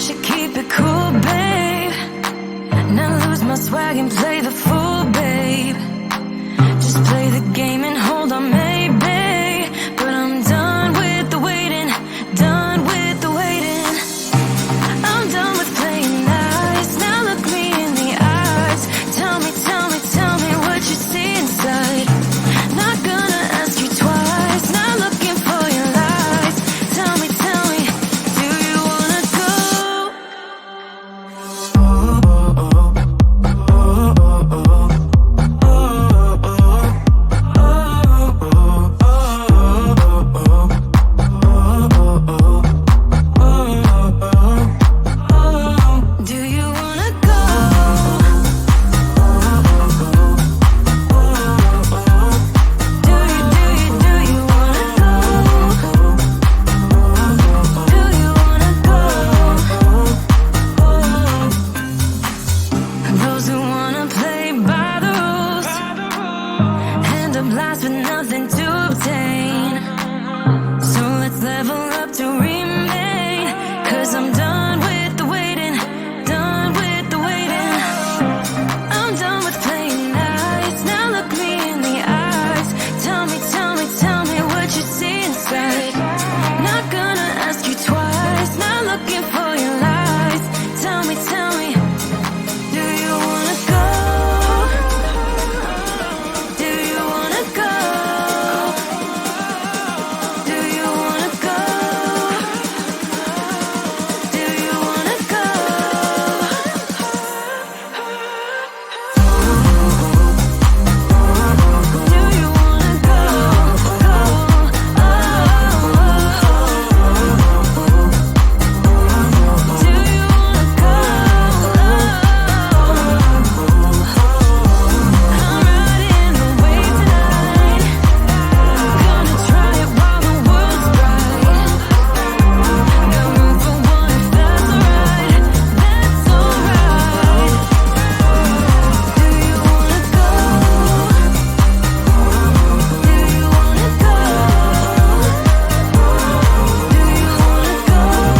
should keep it cool, babe. Not lose my swag and play the fool, babe. Just play the game and hold on, maybe. But I'm done with the waiting, done with the waiting. I'm done with playing nice. Now look me in the eyes. Tell me, tell me, tell me what you see inside. Not gonna ask you twice. Not looking for your lies. Tell me, do you wanna go? Do you wanna go? Do you wanna go? Do you wanna go? Those who wanna play by the rules end up last with nothing to obtain. So let's level up to remain. 'Cause I'm done with the waiting, done with the waiting. I'm done with playing nice. Now look me in the eyes. Tell me, tell me, tell me what you see inside. Not gonna ask you twice. Not looking for your lies. Tell me, do you wanna go? Do you wanna go? Do you wanna go? Do you wanna go? Do you wanna go? Do you wanna go? I'm riding the wave tonight. Gonna try it while the world's bright. Got room for one if that's alright. That's alright. Do you wanna go? Do you wanna go? Do you wanna go? Do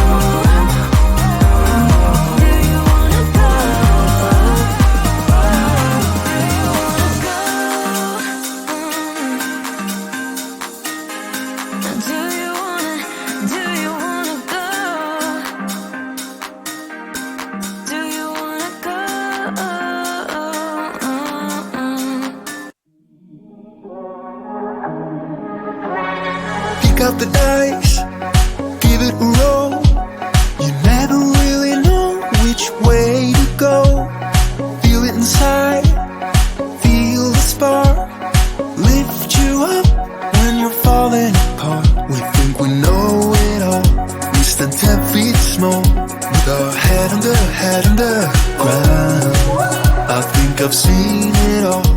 you wanna go? Do you wanna go? Do you wanna go? Pick up the dice, give it a roll. You never really know which way to go. Feel it inside, feel the spark. Lift you up when you're falling apart. We think we know it all. We stand 10 feet small, with our head under ground. I think I've seen it all,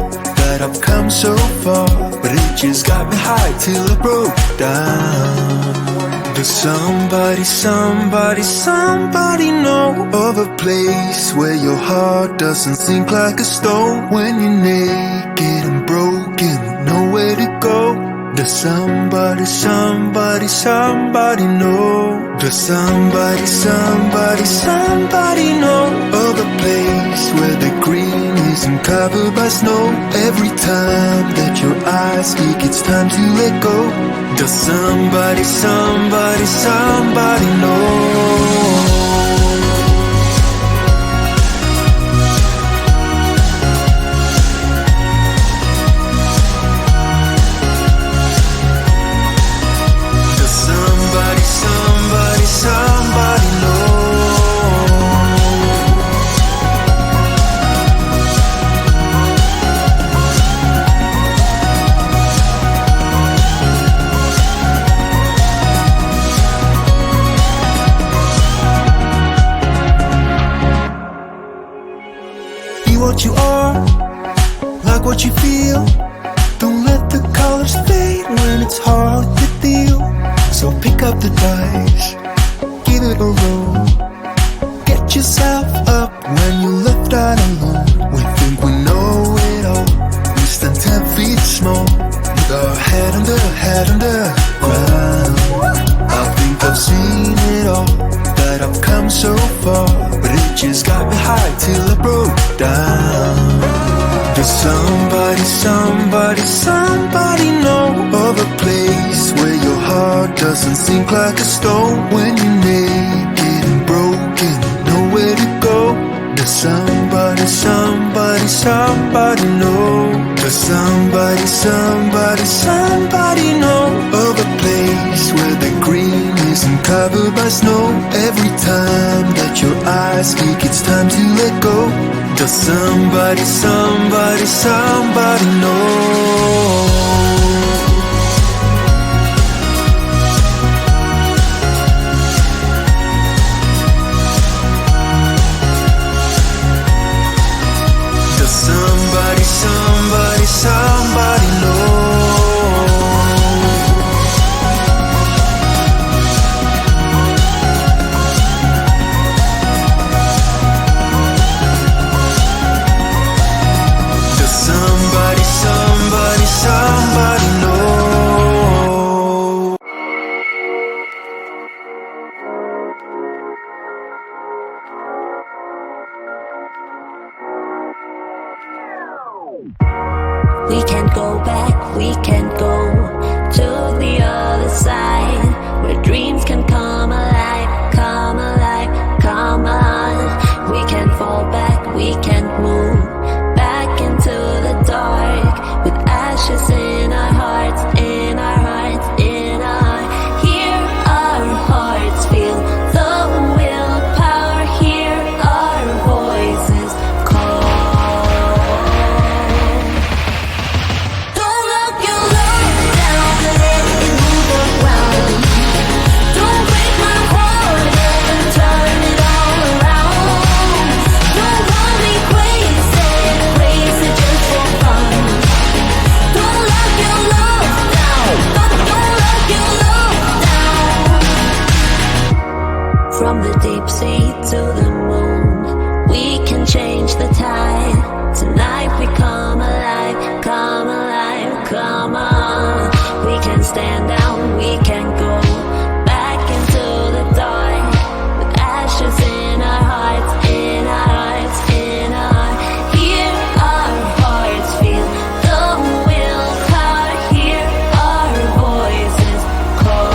that I've come so far, but it just got me high till I broke down. Does somebody know of a place where your heart doesn't sink like a stone? When you're naked and broken, nowhere to go. Does somebody know? Does somebody know of a place where the green isn't covered by snow? Every time that your eyes speak, it's time to let go. Does somebody know? Somebody know. Be what you are, like what you feel. Don't let the colors fade when it's hard to deal. So pick up the dice, give it a roll. Get yourself up when you're left out alone. We think we know it all. We stand 10 feet small, with our head under ground. I think I've seen it all, that I've come so far. just got me high till I broke down. Does somebody know of a place where your heart doesn't sink like a stone when you're naked and broken, nowhere to go? Does somebody know? Does somebody know of a place where the green isn't covered by snow? Every time that your eyes speak, it's time to let go. Does somebody know? Somebody know. Does somebody know? We can't go back, we can't go to the other side, where dreams can come alive, come alive, come on. We can't fall back, we can't move back into the dark, with ashes in our hearts, in our hearts, in our hear our hearts feel the willpower, hear our voices call. From the deep sea to the moon, we can change the tide. Tonight we come alive, come alive, come on. We can stand down, we can go back into the dark, with ashes in our hearts, in our hearts, in our hear our hearts feel the willpower, hear our voices call.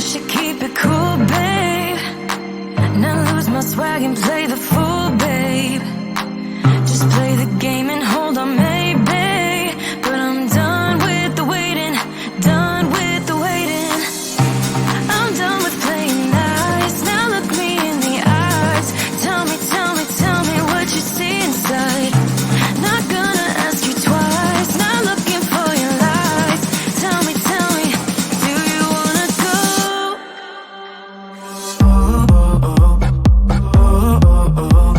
Should keep it cool, babe. Not lose my swag and play the fool, babe. Just play the game and hold on, maybe. But I'm done with the waiting, done with the waiting. I'm done with playing nice. Now look me in the eyes. Tell me, tell me, tell me what you see inside. Not gonna ask you twice. Not looking for your lies. Tell me, do you wanna go? Oh, oh, oh, oh, oh, oh.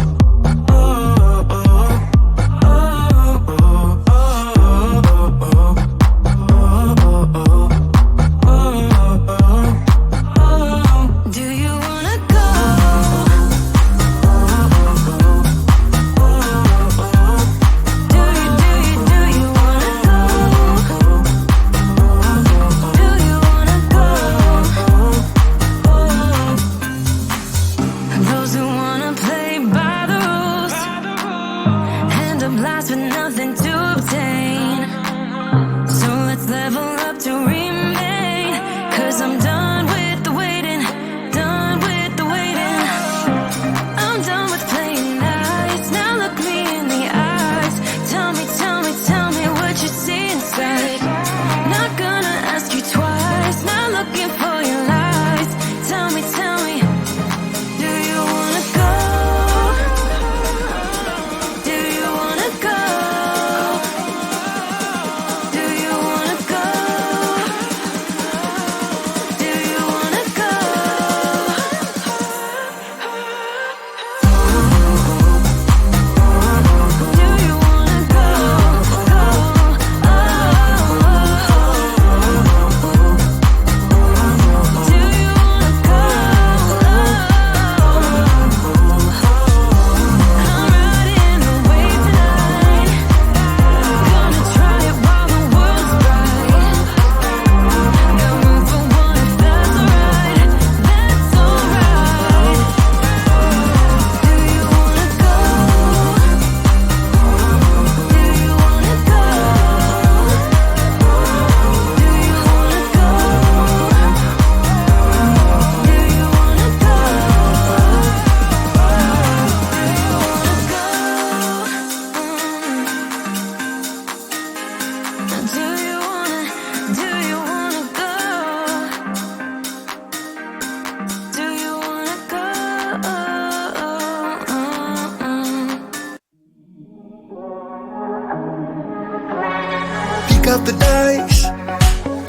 up the dice,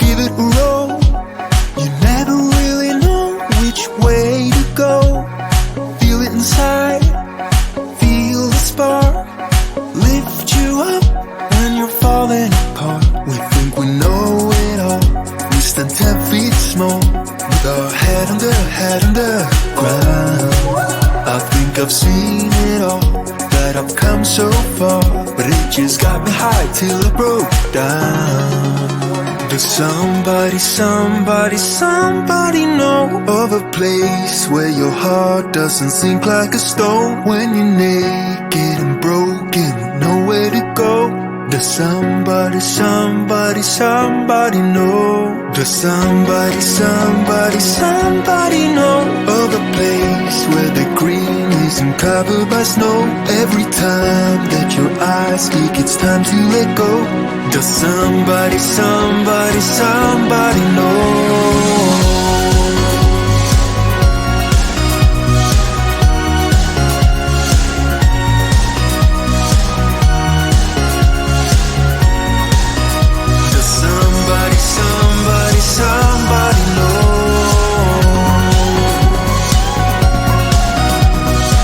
give it a roll. You never really know which way to go. Feel it inside, feel the spark, lift you up when you're falling apart. We think we know it all, we stand 10 feet small, with our head on the ground. I think I've seen it all, that I've come so far, but it just got me high till I broke down. Does somebody know of a place where your heart doesn't sink like a stone? When you're naked and broken, nowhere to go. Does somebody know? Does somebody know of a place where the green isn't covered by snow? Every time that your eyes speak, it's time to let go. Does somebody know? Somebody know.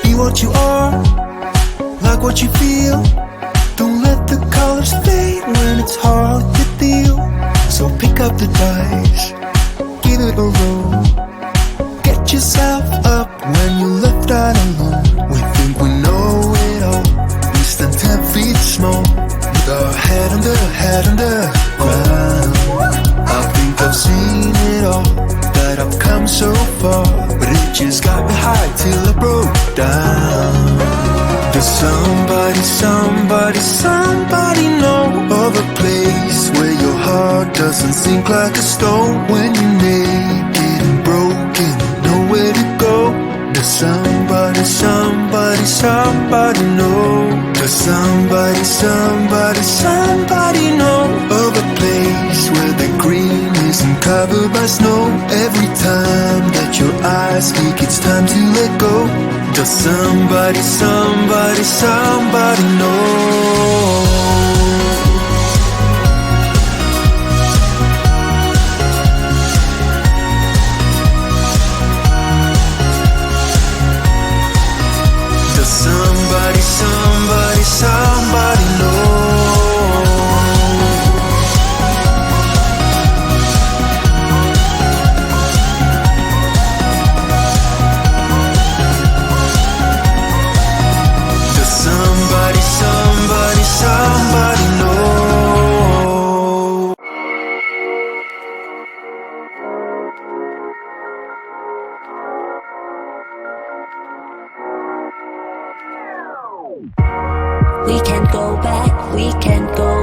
Be what you are, like what you feel. Don't let the colors fade when it's hard to deal. So pick up the dice, give it a roll. Get yourself up when you're left out alone. We think we know it all, we stand 10 feet small, with our head on the ground. I think I've seen it all, that I've come so far, but it just got me high till I broke down. Does somebody know of a place where your heart doesn't sink like a stone? When you're naked and broken, nowhere to go. Does somebody know? Does somebody know of a place where the green isn't covered by snow? Every time that your eyes speak, it's time to let go. Does somebody know? Does somebody know? Somebody know. We can't go back, we can't go